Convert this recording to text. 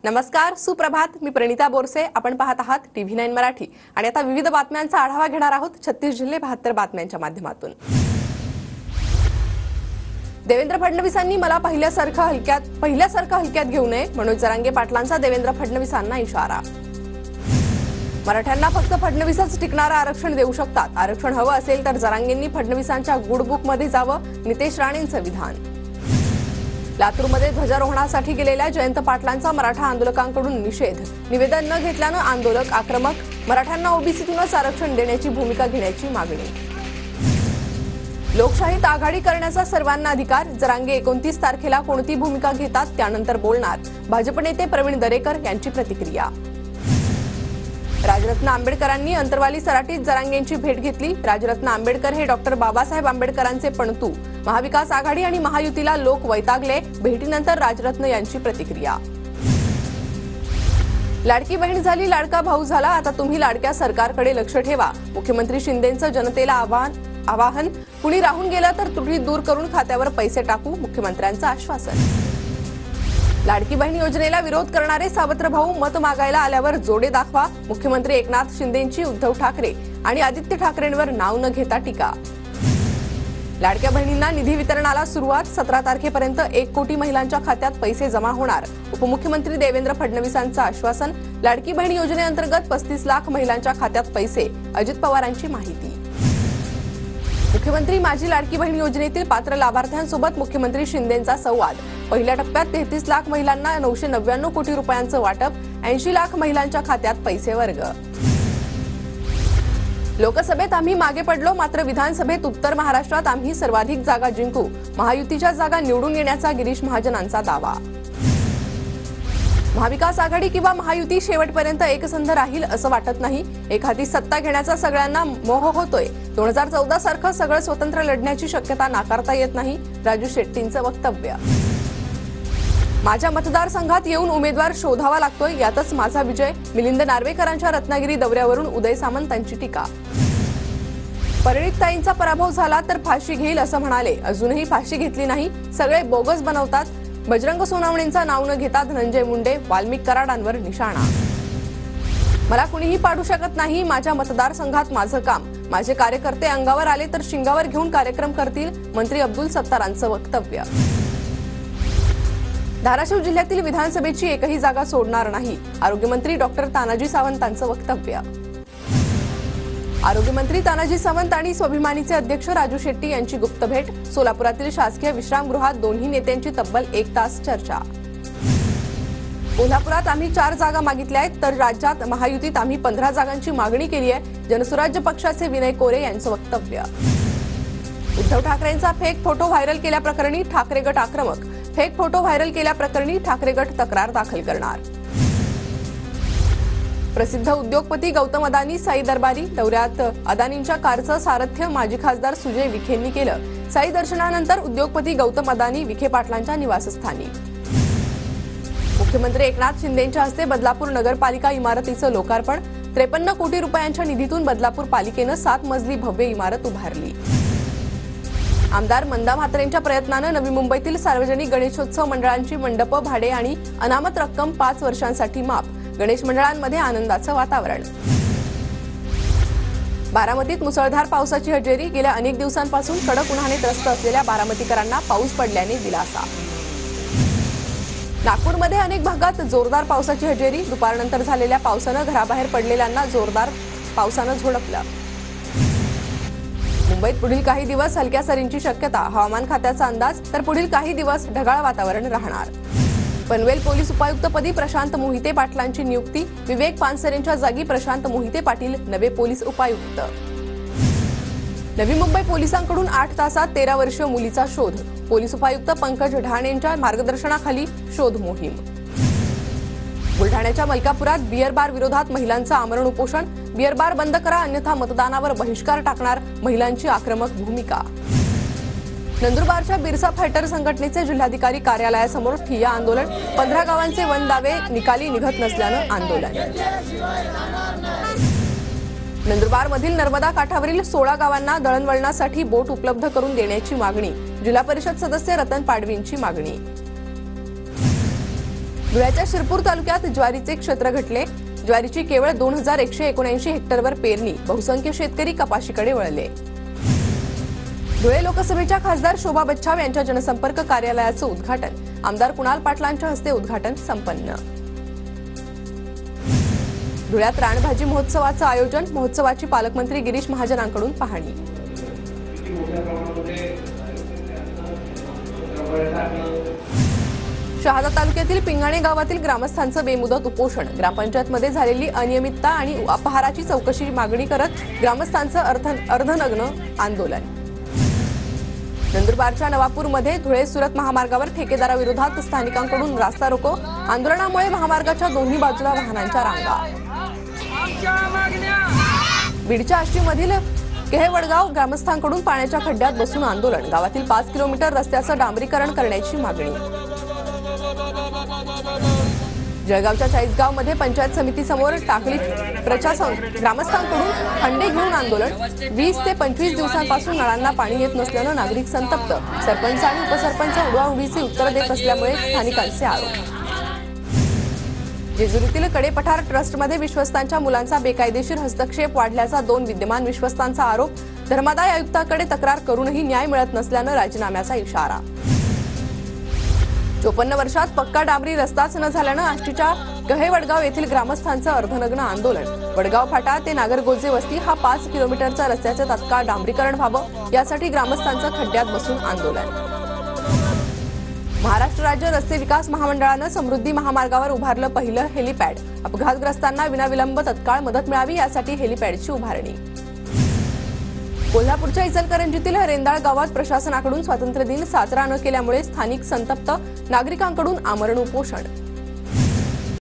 नमस्कार, सुप्रभात. मी प्रणिता बोरसे. आपण पाहत आहात TV9 मराठी आणि आता विविध बातम्यांचा आढावा घेणार आहोत 36 जिल्हे 72 बातम्यांच्या माध्यमातून. देवेंद्र फडणवीसांनी मला पहिल्यासारखं हलक्यात घेऊ नये, मनोज जरांगे पाटलांचा देवेंद्र फडणवीसांना इशारा. मराठ्यांना फक्त फडणवीसच टिकणारं आरक्षण देऊ शकतात. आरक्षण हवं असेल तर जरांगेंनी फडणवीसांच्या गुड बुक मध्ये जावं, नितेश राणेंचं विधान. लातूरमध्ये ध्वजारोहणासाठी गेलेल्या जयंत पाटलांचा मराठा आंदोलकांकडून निषेध. निवेदन न घेतल्यानं आंदोलक आक्रमक. मराठ्यांना ओबीसीतूनच आरक्षण देण्याची भूमिका घेण्याची मागणी. लोकशाहीत आघाडी करण्याचा सर्वांना अधिकार. जरांगे 29 तारखेला कोणती भूमिका घेतात त्यानंतर बोलणार. भाजप नेते प्रवीण दरेकर यांची प्रतिक्रिया. राजरत्न आंबेडकरांनी अंतरवाली सराटीत जरांगेंची भेट घेतली. राजरत्न आंबेडकर हे डॉक्टर बाबासाहेब आंबेडकरांचे पणतू. महाविकास आघाडी आणि महायुतीला लोक वैतागले. भेटीनंतर राजरत्न यांची प्रतिक्रिया. लाडकी बहीण झाली, लाडका भाऊ झाला, आता तुम्ही लाडक्या सरकारकडे लक्ष ठेवा. मुख्यमंत्री शिंदेंचं जनतेला आवाहन. कुणी राहून गेलं तर त्रुटी दूर करून खात्यावर पैसे टाकू, मुख्यमंत्र्यांचं आश्वासन. लाडकी बहीण योजनेला विरोध करणारे सावत्र भाऊ मत मागायला आल्यावर जोडे दाखवा. मुख्यमंत्री एकनाथ शिंदेंची उद्धव ठाकरे आणि आदित्य ठाकरेंवर नाव न घेता टीका. लाडक्या बहिणींना निधी वितरणाला सुरुवात. 17 तारखेपर्यंत 1 कोटी महिलांच्या खात्यात पैसे जमा होणार. उपमुख्यमंत्री देवेंद्र फडणवीसांचं आश्वासन. लाडकी बहीण योजनेअंतर्गत 35 लाख महिलांच्या खात्यात पैसे. अजित पवारांची माहिती. मुख्यमंत्री माझी लाडकी बहीण योजनेतील पात्र लाभार्थ्यांसोबत मुख्यमंत्री शिंदेंचा संवाद. पहिल्या टप्प्यात 33 लाख महिलांना 999 कोटी रुपयांचं वाटप. 80 लाख महिलांच्या खात्यात पैसे वर्ग. लोकसभेत आम्ही मागे पडलो, मात्र विधानसभेत उत्तर महाराष्ट्रात आम्ही सर्वाधिक जागा जिंकू. महायुतीच्या जागा निवडून येण्याचा गिरीश महाजनांचा दावा. महाविकास आघाडी किंवा महायुती शेवटपर्यंत एकसंध राहील असं वाटत नाही. एखादी सत्ता घेण्याचा सगळ्यांना मोह होतोय. 2014 सारखं सगळं स्वतंत्र लढण्याची शक्यता नाकारता येत नाही. राजू शेट्टींचं वक्तव्य. माझ्या मतदारसंघात येऊन उमेदवार शोधावा लागतोय, यातच माझा विजय. मिलिंद नार्वेकरांच्या रत्नागिरी दौऱ्यावरून उदय सामंतांची टीका. परिणितताईंचा पराभव झाला तर फाशी घेईल असं म्हणाले, अजूनही फाशी घेतली नाही. सगळे बोगस बनवतात. बजरंग सोनवणेंचं नाव न घेता धनंजय मुंडे. वाल्मिक कराडांवर निशाणा. मला कुणीही पाडू शकत नाही. माझ्या मतदारसंघात माझं काम. माझे कार्यकर्ते अंगावर आले तर शिंगावर घेऊन कार्यक्रम करतील. मंत्री अब्दुल सत्तारांचं वक्तव्य. धाराशिव जिल्ह्यातील विधानसभेची एकही जागा सोडणार नाही. आरोग्यमंत्री डॉक्टर तानाजी सावंतांचं वक्तव्य. आरोग्यमंत्री तानाजी सावंत आणि स्वाभिमानीचे अध्यक्ष राजू शेट्टी यांची गुप्त भेट. सोलापुरातील शासकीय विश्रामगृहात दोन्ही नेत्यांची तब्बल 1 तास चर्चा. कोल्हापुरात आम्ही 4 जागा मागितल्या आहेत, तर राज्यात महायुतीत आम्ही 15 जागांची मागणी केली आहे. जनसुराज्य पक्षाचे विनय कोरे यांचं वक्तव्य. उद्धव ठाकरेंचा फेक फोटो व्हायरल केल्याप्रकरणी ठाकरे गट आक्रमक. फेक फोटो व्हायरल केल्याप्रकरणी ठाकरे गट तक्रार दाखल करणार. प्रसिद्ध उद्योगपती गौतम अदानी साई दरबारी. दौऱ्यात अदानींच्या कारचं सारथ्य माजी खासदार सुजय विखेंनी केलं. साई दर्शनानंतर उद्योगपती गौतम अदानी विखे पाटलांच्या निवासस्थानी. मुख्यमंत्री एकनाथ शिंदेंच्या हस्ते बदलापूर नगरपालिका इमारतीचं लोकार्पण. 53 कोटी रुपयांच्या निधीतून बदलापूर पालिकेनं 7 मजली भव्य इमारत उभारली. आमदार मंदा म्हात्रेंच्या प्रयत्नानं नवी मुंबईतील सार्वजनिक गणेशोत्सव मंडळांची मंडप भाडे आणि अनामत रक्कम 5 वर्षांसाठी माफ. गणेश मंडळांमध्ये आनंदाचं वातावरण. बारामतीत मुसळधार पावसाची हजेरी. गेल्या अनेक दिवसांपासून कडक उन्हाने त्रस्त असलेल्या बारामतीकरांना पाऊस पडल्याने दिलासा. नागपूरमध्ये अनेक भागात जोरदार पावसाची हजेरी. दुपारनंतर झालेल्या पावसानं घराबाहेर पडलेल्यांना जोरदार पावसानं झोडपलं. मुंबईत पुढील काही दिवस हलक्या सरींची शक्यता. हवामान खात्याचा अंदाज. तर पुढील काही दिवस ढगाळ वातावरण राहणार. पनवेल पोलीस उपायुक्तपदी प्रशांत मोहिते पाटलांची नियुक्ती. विवेक पानसरेंच्या जागी प्रशांत मोहिते पाटील नवे पोलीस उपायुक्त. नवी मुंबई पोलिसांकडून 8 तासात 13 वर्षीय मुलीचा शोध. पोलीस उपायुक्त पंकज ढाणेंच्या मार्गदर्शनाखाली शोध मोहीम. बुलढाण्याच्या मलकापुरात बियर बार विरोधात महिलांचं आमरण उपोषण. बियर बार बंद करा, अन्यथा मतदानावर बहिष्कार टाकणार. महिलांची आक्रमक भूमिका. नंदुरबारच्या बिरसा फायटर संघटनेचे जिल्हाधिकारी कार्यालयासमोर ठिय्या आंदोलन. 15 गावांचे वन दावे निकाली निघत नसल्यानं आंदोलन. नंदुरबारमधील नर्मदा काठावरील 16 गावांना दळणवळणासाठी बोट उपलब्ध करून देण्याची मागणी. जिल्हा परिषद सदस्य रतन पाडवींची मागणी. धुळ्याच्या शिरपूर तालुक्यात ज्वारीचे क्षेत्र घटले। ज्वारीची केवळ 2179 हेक्टरवर पेरणी, बहुसंख्य शेतकरी कपाशीकडे वळले। धुळे लोकसभेच्या खासदार शोभा बच्छाव यांच्या जनसंपर्क कार्यालयाचं उद्घाटन, आमदार कुणाल पाटलांच्या हस्ते उद्घाटन संपन्न। धुळ्यात रानभाजी महोत्सवाचं आयोजन, महोत्सवाची पालकमंत्री गिरीश महाजनांकडून पाहणी। शहादा तालुक्यातील पिंगाणे गावातील ग्रामस्थांचं बेमुदत उपोषण, ग्रामपंचायतमध्ये झालेली अनियमितता आणि अपहाराची चौकशी मागणी करत ग्रामस्थांचं अर्धनग्न आंदोलन। नंदुरबारच्या नवापूरमध्ये धुळे सुरत महामार्गावर ठेकेदाराविरोधात स्थानिकांकडून रास्ता रोको, आंदोलनामुळे महामार्गाच्या दोन्ही बाजूला वाहनांच्या रांगा। बीडच्या आष्टीमधील केहवडगाव ग्रामस्थांकडून पाण्याच्या खड्ड्यात बसून आंदोलन, गावातील 5 किलोमीटर रस्त्याचं डांबरीकरण करण्याची मागणी। जळगावच्या चाळीसगावमध्ये पंचायत समितीसमोर टाकळी प्रशासन ग्रामस्थांकडून खंडे घेऊन आंदोलन, 20 ते 25 दिवसांपासून नळांना पाणी येत नसल्यानं नागरिक संतप्त, सरपंच आणि उपसरपंच उडवाउडवीची उत्तर देत असल्यामुळे स्थानिकांचे आरोप। जेजुरीतील कडेपठार ट्रस्टमध्ये विश्वस्तांच्या मुलांचा बेकायदेशीर हस्तक्षेप वाढल्याचा 2 विद्यमान विश्वस्तांचा आरोप, धर्मादाय आयुक्ताकडे तक्रार करूनही न्याय मिळत नसल्यानं राजीनाम्याचा इशारा। 54 वर्षात पक्का डांबरी रस्ताच न झाल्यानं आष्टीच्या गहेवडगाव येथील ग्रामस्थांचं अर्धनग्न आंदोलन, वडगाव फाटा ते नागरगोजे वस्ती हा 5 किलोमीटरचा रस्त्याचं तत्काळ डांबरीकरण व्हावं यासाठी ग्रामस्थांचं खड्ड्यात बसून आंदोलन। महाराष्ट्र राज्य रस्ते विकास महामंडळानं समृद्धी महामार्गावर उभारलं पहिलं हेलिपॅड, अपघातग्रस्तांना विनाविलंब तत्काळ मदत मिळावी यासाठी हेलिपॅडची उभारणी। कोल्हापूरच्या इचलकरंजीतील रेंदाळ गावात प्रशासनाकडून स्वातंत्र्य दिन साजरा न केल्यामुळे स्थानिक संतप्त, नागरिकांकडून आमरण उपोषण।